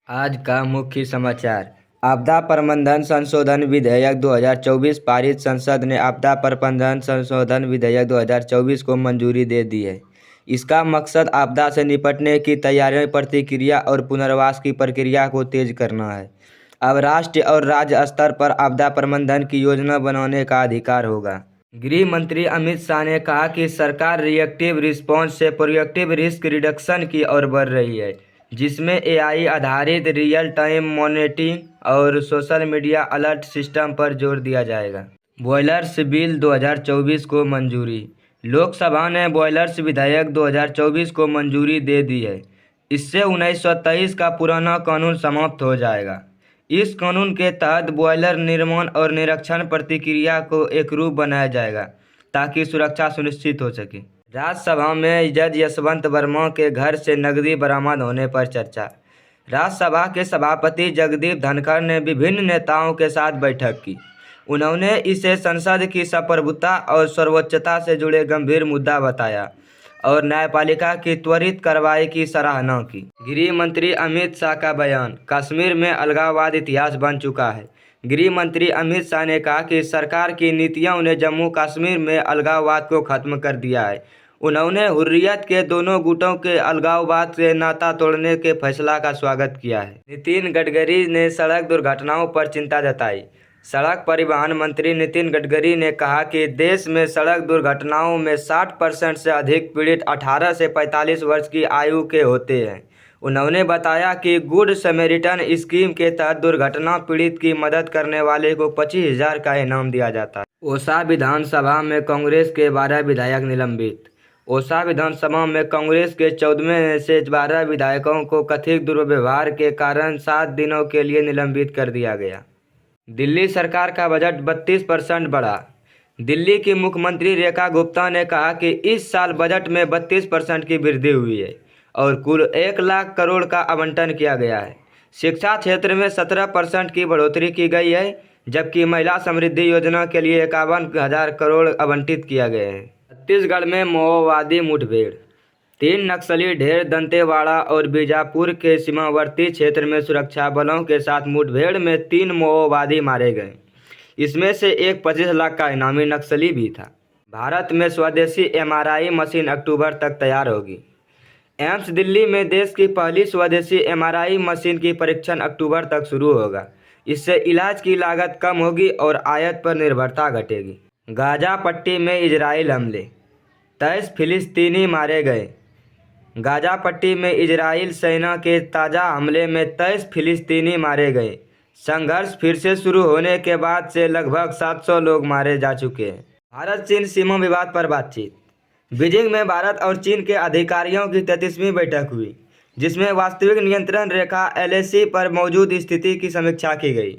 आज का मुख्य समाचार। आपदा प्रबंधन संशोधन विधेयक 2024 पारित। संसद ने आपदा प्रबंधन संशोधन विधेयक 2024 को मंजूरी दे दी है। इसका मकसद आपदा से निपटने की तैयारी, प्रतिक्रिया और पुनर्वास की प्रक्रिया को तेज करना है। अब राष्ट्रीय और राज्य स्तर पर आपदा प्रबंधन की योजना बनाने का अधिकार होगा। गृह मंत्री अमित शाह ने कहा कि सरकार रिएक्टिव रिस्पॉन्स से प्रोएक्टिव रिस्क रिडक्शन की ओर बढ़ रही है, जिसमें एआई आधारित रियल टाइम मॉनिटरिंग और सोशल मीडिया अलर्ट सिस्टम पर जोर दिया जाएगा। बॉयलर्स बिल 2024 को मंजूरी। लोकसभा ने बॉयलर्स विधेयक 2024 को मंजूरी दे दी है। इससे 1923 का पुराना कानून समाप्त हो जाएगा। इस कानून के तहत बॉयलर निर्माण और निरीक्षण प्रक्रिया को एकरूप बनाया जाएगा ताकि सुरक्षा सुनिश्चित हो सके। राज्यसभा में जज यशवंत वर्मा के घर से नकदी बरामद होने पर चर्चा। राज्यसभा के सभापति जगदीप धनखड़ ने विभिन्न नेताओं के साथ बैठक की। उन्होंने इसे संसद की संप्रभुता और सर्वोच्चता से जुड़े गंभीर मुद्दा बताया और न्यायपालिका की त्वरित कार्रवाई की सराहना की। गृह मंत्री अमित शाह का बयान। कश्मीर में अलगाववाद इतिहास बन चुका है। गृह मंत्री अमित शाह ने कहा कि सरकार की नीतियों ने जम्मू कश्मीर में अलगाववाद को खत्म कर दिया है। उन्होंने हुर्रियत के दोनों गुटों के अलगाववाद से नाता तोड़ने के फैसला का स्वागत किया है। नितिन गडकरी ने सड़क दुर्घटनाओं पर चिंता जताई। सड़क परिवहन मंत्री नितिन गडकरी ने कहा कि देश में सड़क दुर्घटनाओं में 60% से अधिक पीड़ित 18 से 45 वर्ष की आयु के होते हैं। उन्होंने बताया कि गुड समैरिटन स्कीम के तहत दुर्घटना पीड़ित की मदद करने वाले को 25,000 का इनाम दिया जाता है। ओसा विधानसभा में कांग्रेस के 12 विधायक निलंबित। ओसा विधानसभा में कांग्रेस के 14 से 12 विधायकों को कथित दुर्व्यवहार के कारण 7 दिनों के लिए निलंबित कर दिया गया। दिल्ली सरकार का बजट 32% बढ़ा। दिल्ली की मुख्यमंत्री रेखा गुप्ता ने कहा कि इस साल बजट में 32% की वृद्धि हुई है और कुल 1 लाख करोड़ का आवंटन किया गया है। शिक्षा क्षेत्र में 17% की बढ़ोतरी की गई है, जबकि महिला समृद्धि योजना के लिए 51,000 करोड़ आवंटित किया गया है। छत्तीसगढ़ में माओवादी मुठभेड़। 3 नक्सली ढेर दंतेवाड़ा और बीजापुर के सीमावर्ती क्षेत्र में सुरक्षा बलों के साथ मुठभेड़ में 3 माओवादी मारे गए। इसमें से एक 25 लाख का इनामी नक्सली भी था। भारत में स्वदेशी एमआरआई मशीन अक्टूबर तक तैयार होगी। एम्स दिल्ली में देश की पहली स्वदेशी एमआरआई मशीन की परीक्षण अक्टूबर तक शुरू होगा। इससे इलाज की लागत कम होगी और आयात पर निर्भरता घटेगी। गाजा पट्टी में इजराइल हमले। 23 फिलिस्तीनी मारे गए। गाजा पट्टी में इजराइल सेना के ताज़ा हमले में 23 फिलिस्तीनी मारे गए। संघर्ष फिर से शुरू होने के बाद से लगभग 700 लोग मारे जा चुके हैं। भारत चीन सीमा विवाद पर बातचीत। बीजिंग में भारत और चीन के अधिकारियों की 33वीं बैठक हुई, जिसमें वास्तविक नियंत्रण रेखा एलएसी पर मौजूद स्थिति की समीक्षा की गई।